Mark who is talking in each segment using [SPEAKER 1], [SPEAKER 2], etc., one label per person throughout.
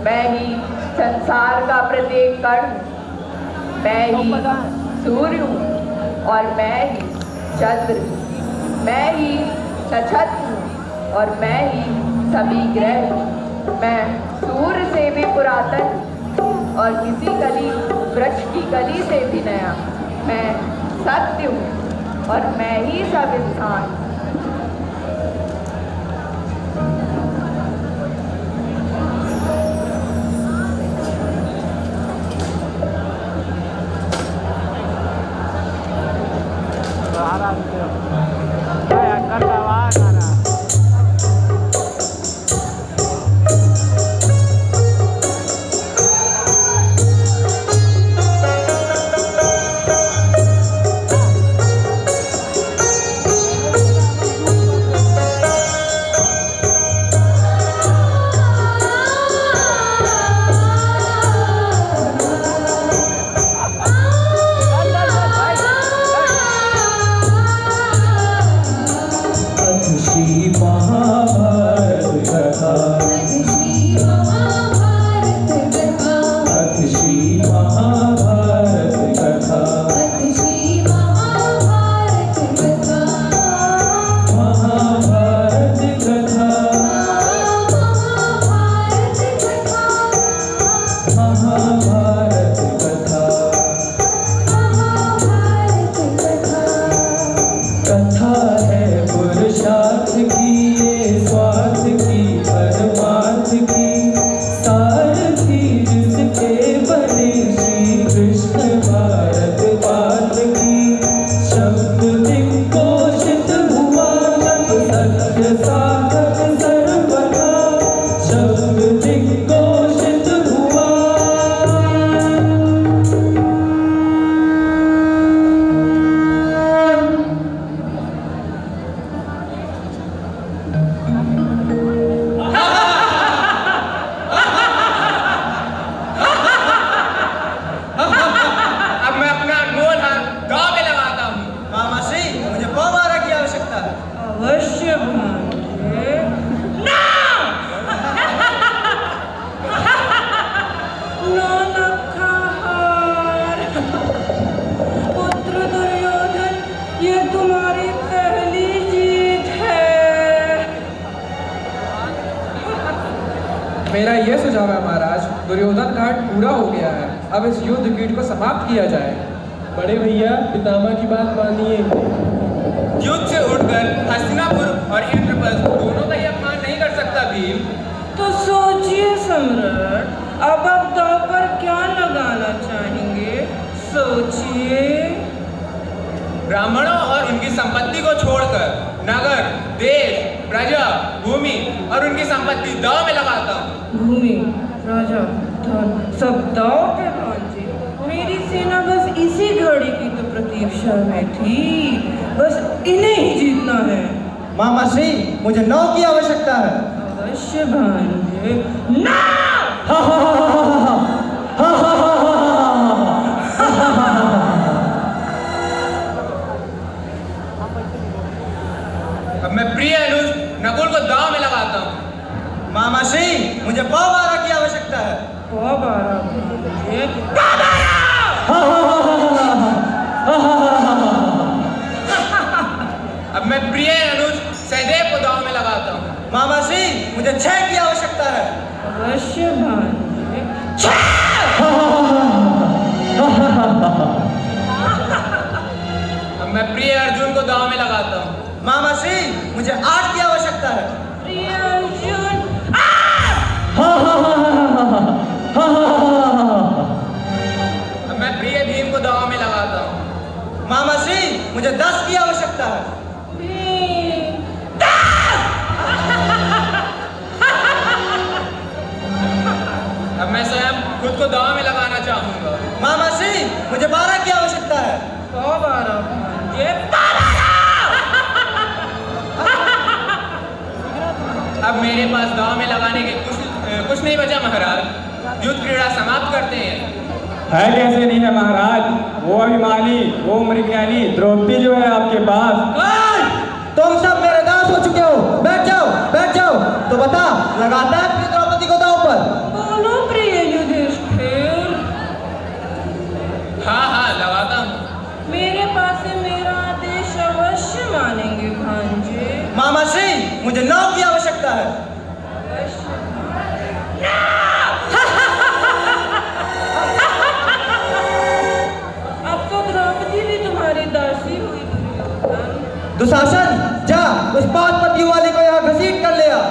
[SPEAKER 1] मैं ही संसार का प्रत्येक कण, मैं ही सूर्य हूँ और मैं ही चंद्र, मैं ही नक्षत्र हूँ और मैं ही सभी ग्रह हूँ। मैं सूर्य से भी पुरातन और किसी कली वृक्ष की कली से भी नया। मैं सत्य हूँ और मैं ही सब इंसान।
[SPEAKER 2] मेरा यह सुझाव है महाराज, दुर्योधन घाट पूरा हो गया है, अब इस युद्ध कीट को समाप्त किया जाए।
[SPEAKER 3] बड़े भैया पितामह की बात मानिए।
[SPEAKER 4] युद्ध से उठकर हस्तिनापुर और इंद्रप्रस्थ दोनों का ही अपमान नहीं कर सकता भीम।
[SPEAKER 5] तो सोचिए सम्राट, अब आप दांव पर क्या लगाना चाहेंगे? सोचिए।
[SPEAKER 4] ब्राह्मणों और उनकी संपत्ति को छोड़कर नगर, देश, प्रजा, भूमि और उनकी संपत्ति दांव में लगाता हूँ।
[SPEAKER 5] भूमि, राजा, धन सब दांव पे बांधे। मेरी सेना बस इसी घड़ी की तो प्रतीक्षा में थी, बस इन्हें ही जीतना है।
[SPEAKER 6] मामा श्री, मुझे 9 की आवश्यकता है।
[SPEAKER 5] अवश्य भांजे। ना!
[SPEAKER 4] अब मैं प्रिय अनुज नकुल को दांव में लगाता हूँ।
[SPEAKER 6] मामा श्री, मुझे 12 की आवश्यकता है।
[SPEAKER 5] 12
[SPEAKER 4] अब मैं प्रिय अनुज सहदेव को दांव में लगाता हूँ।
[SPEAKER 6] मामा श्री, मुझे 6 की आवश्यकता है।
[SPEAKER 5] अवश्य भांजे।
[SPEAKER 4] अब मैं प्रिय अर्जुन को दांव में लगाता हूँ।
[SPEAKER 6] मामा श्री, मुझे 8 की आवश्यकता है।
[SPEAKER 5] प्रिय अर्जुन।
[SPEAKER 4] अब मैं प्रिय भीम को दांव में लगाता हूँ।
[SPEAKER 6] मामा श्री, मुझे 10 की आवश्यकता है।
[SPEAKER 5] भीम।
[SPEAKER 4] अब मेरे पास दांव में लगाने के कुछ नहीं बचा महाराज। युद्ध क्रीड़ा समाप्त करते हैं।
[SPEAKER 3] है कैसे नहीं है महाराज, वो अभिमानी, वो मृज्ञानी द्रौपदी जो है आपके पास।
[SPEAKER 6] तुम सब मेरे दास हो चुके हो। बैठ जाओ, बैठ जाओ। तो बता, लगाता है अपनी द्रौपदी को दांव पर?
[SPEAKER 5] बोलो प्रिय युधिष्ठिर।
[SPEAKER 4] हाँ हाँ लगाता हूँ।
[SPEAKER 5] मेरे पास से मेरा आदेश अवश्य मानेंगे भांजे।
[SPEAKER 6] मामा श्री, मुझे नाव की आवश्यकता है।
[SPEAKER 5] अब तो द्रौपदी भी तुम्हारी दासी हुई दुर्योधन।
[SPEAKER 6] दुशासन, जा उस पादपति वाले को यहाँ घसीट कर ले आ।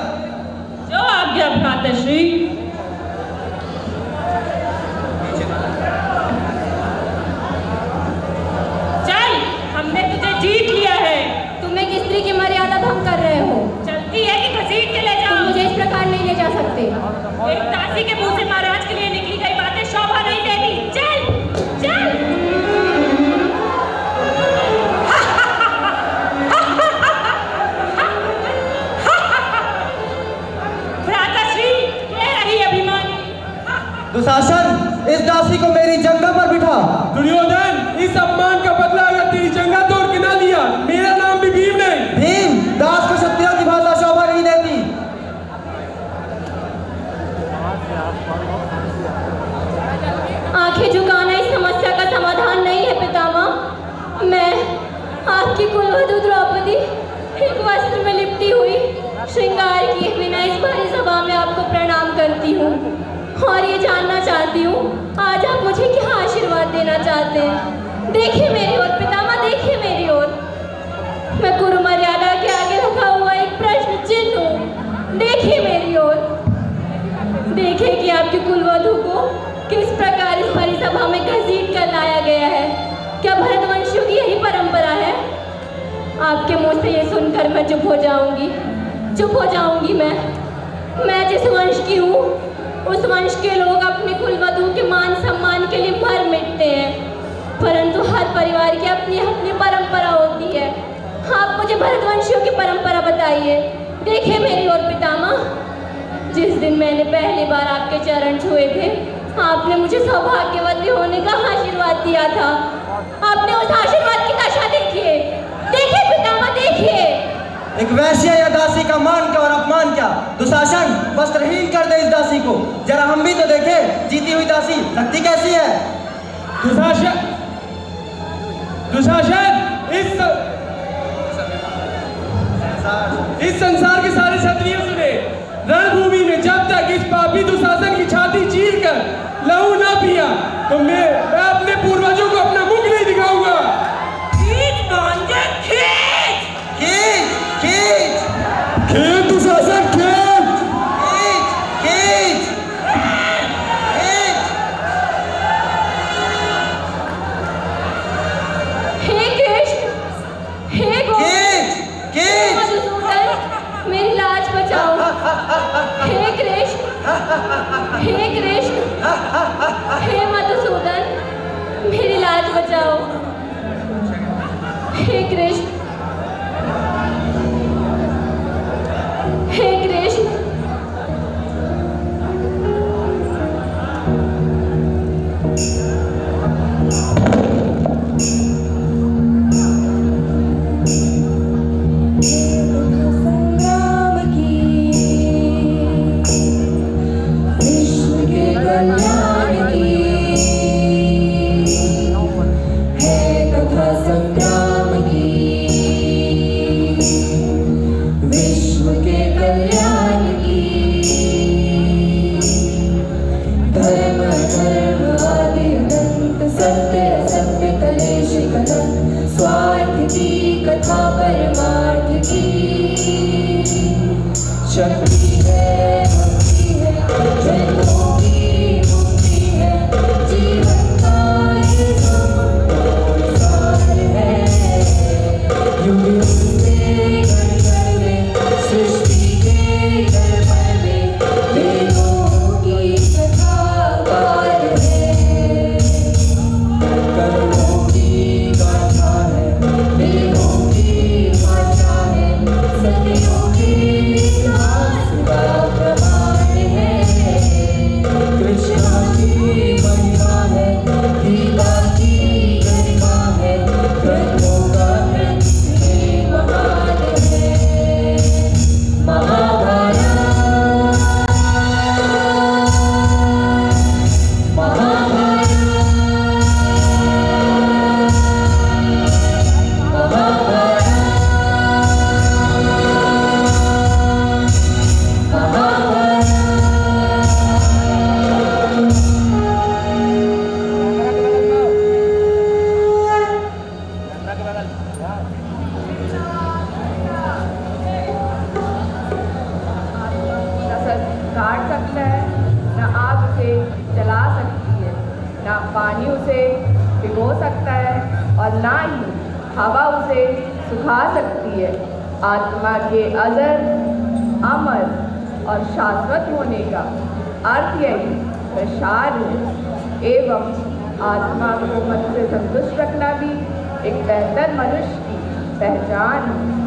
[SPEAKER 5] जो आज्ञा भ्रातश्री।
[SPEAKER 7] चल, हमने तुझे जीत लिया है।
[SPEAKER 8] तुम एक स्त्री की मर्यादा भंग कर रहे हो।
[SPEAKER 7] चलती है कि घसीट के ले जाओ?
[SPEAKER 8] तुम मुझे इस प्रकार नहीं ले जा सकते।
[SPEAKER 7] एक दासी के मुंह से महाराज के लिए निकली गई बातें शोभा नहीं देती। चल चल। भ्राताश्री, ये रही अभिमानी।
[SPEAKER 6] दुशासन, इस दासी को मेरी जंगा पर बिठा।
[SPEAKER 3] दुर्योधन, इस अपमान का बदला अगर तेरी जंगा तोड़ के ना लिया, मेरा नाम भी भीम नहीं।
[SPEAKER 6] भीम, दास को क्षत्रियों की भाषा शोभा नहीं देती।
[SPEAKER 8] आंखें झुकाना इस समस्या का समाधान नहीं है पितामह। मैं आपकी कुलवधू द्रौपदी एक वस्त्र में लिपटी हुई, श्रृंगार किए बिना इस भारी सभा में आपको प्रणाम करती हूँ और ये जानना चाहती हूँ आज आप मुझे क्या आशीर्वाद देना चाहते हैं। देखिए मेरी ओर पितामह, देखिए मेरी ओर। मैं कुरु मर्यादा के आगे रखा हुआ एक प्रश्न चिन्ह हूँ। देखिए मेरी ओर, देखिए कि आपकी कुलवधू को किस प्रकार इस भरी सभा में घसीट कर लाया गया है। क्या भरतवंशियों की यही परंपरा है? आपके मुंह से ये सुनकर मैं चुप हो जाऊंगी, चुप हो जाऊंगी। मैं जिस वंश की हूँ उस वंश के लोग अपने कुलवधू के मान सम्मान के लिए मर मिटते हैं, परंतु हर परिवार की अपनी अपनी परंपरा होती है। आप मुझे भरतवंशियों की परंपरा बताइए। देखिए मेरी ओर पितामह, जिस दिन मैंने पहली बार आपके चरण छुए थे, आपने मुझे सौभाग्यवती होने का आशीर्वाद दिया था। आपने उस आशीर्वाद की दशा देखिए, देखिए पितामह, देखिए।
[SPEAKER 6] एक वैश्य या दासी का मान क्या और अपमान क्या। दुशासन, वस्त्रहीन कर दे इस दासी को। जरा हम भी तो देखें, जीती हुई दासी लगती कैसी है।
[SPEAKER 3] दुशासन, दुशासन, इस संसार के सारे क्षत्रिय सुने। रणभूमि में जब तक इस पापी दुशासन की छाती चीर कर लहू ना पिया, तो मैं अपने पूर्वजों को अपना मुख नहीं दिखाऊंगा।
[SPEAKER 5] खींच भांजे, खींच।
[SPEAKER 6] खींच, खींच,
[SPEAKER 3] खेल दुशासन, खेल।
[SPEAKER 6] खींच, खींच, खींच।
[SPEAKER 8] हे कृष्ण, हे
[SPEAKER 6] खींच, खींच।
[SPEAKER 8] मधुसूदन, मेरी लाज बचाओ। हे कृष्ण, हे कृष्ण, हे मधुसूदन, मेरी लाज बचाओ। हे कृष्ण, हे कृष्ण। संग्राम की, विश्व के कल्याण की है कथा संग्राम की, विश्व के कल्याण की। धर्म धर्म आदि अनंत, सत्य असत्य कलेश कलंक, स्वार्थ की कथा परमार्थ की। शक्ति है, भक्ति है, जन्मों की मुक्ति है, जीवन का ये संसार है। युग से घर घर में, सृष्टि के घर में, वेदों की कथा पार है। करुणों की गाथा है, वेदों की भाषा है, सदियों के विकास
[SPEAKER 1] पानी उसे भिगो सकता है और ना ही हवा उसे सुखा सकती है। आत्मा के अजर, अमर और शाश्वत होने का अर्थ यही प्रसार है एवं आत्मा को मन से संतुष्ट रखना भी एक बेहतर मनुष्य की पहचान है।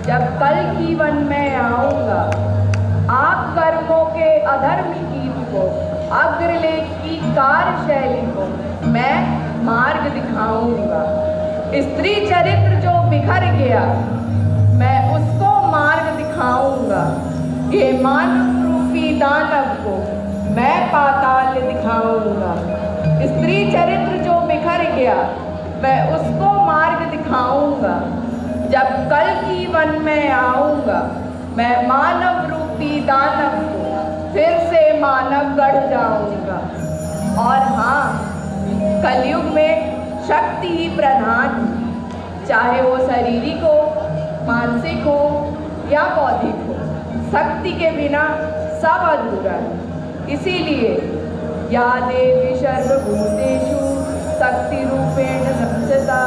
[SPEAKER 1] जब कल की वन में आऊंगा, आप कर्मों के अधर्म कीट को, अग्रलेख की कार्यशैली को मैं मार्ग दिखाऊंगा। स्त्री चरित्र जो बिखर गया, मैं उसको मार्ग दिखाऊंगा। ये मानव रूपी दानव को मैं पाताल दिखाऊंगा। स्त्री चरित्र जो बिखर गया, मैं उसको मार्ग दिखाऊंगा। जब कल की वन में आऊंगा, मैं मानव रूपी दानव को फिर से मानव गढ़ जाऊंगा। और हाँ, कलयुग में शक्ति ही प्रधान है, चाहे वो शारीरिक हो, मानसिक हो या बौद्धिक हो। शक्ति के बिना सब अधूरा है। इसीलिए या देवी सर्वभूतेषु शक्ति रूपेण संस्थिता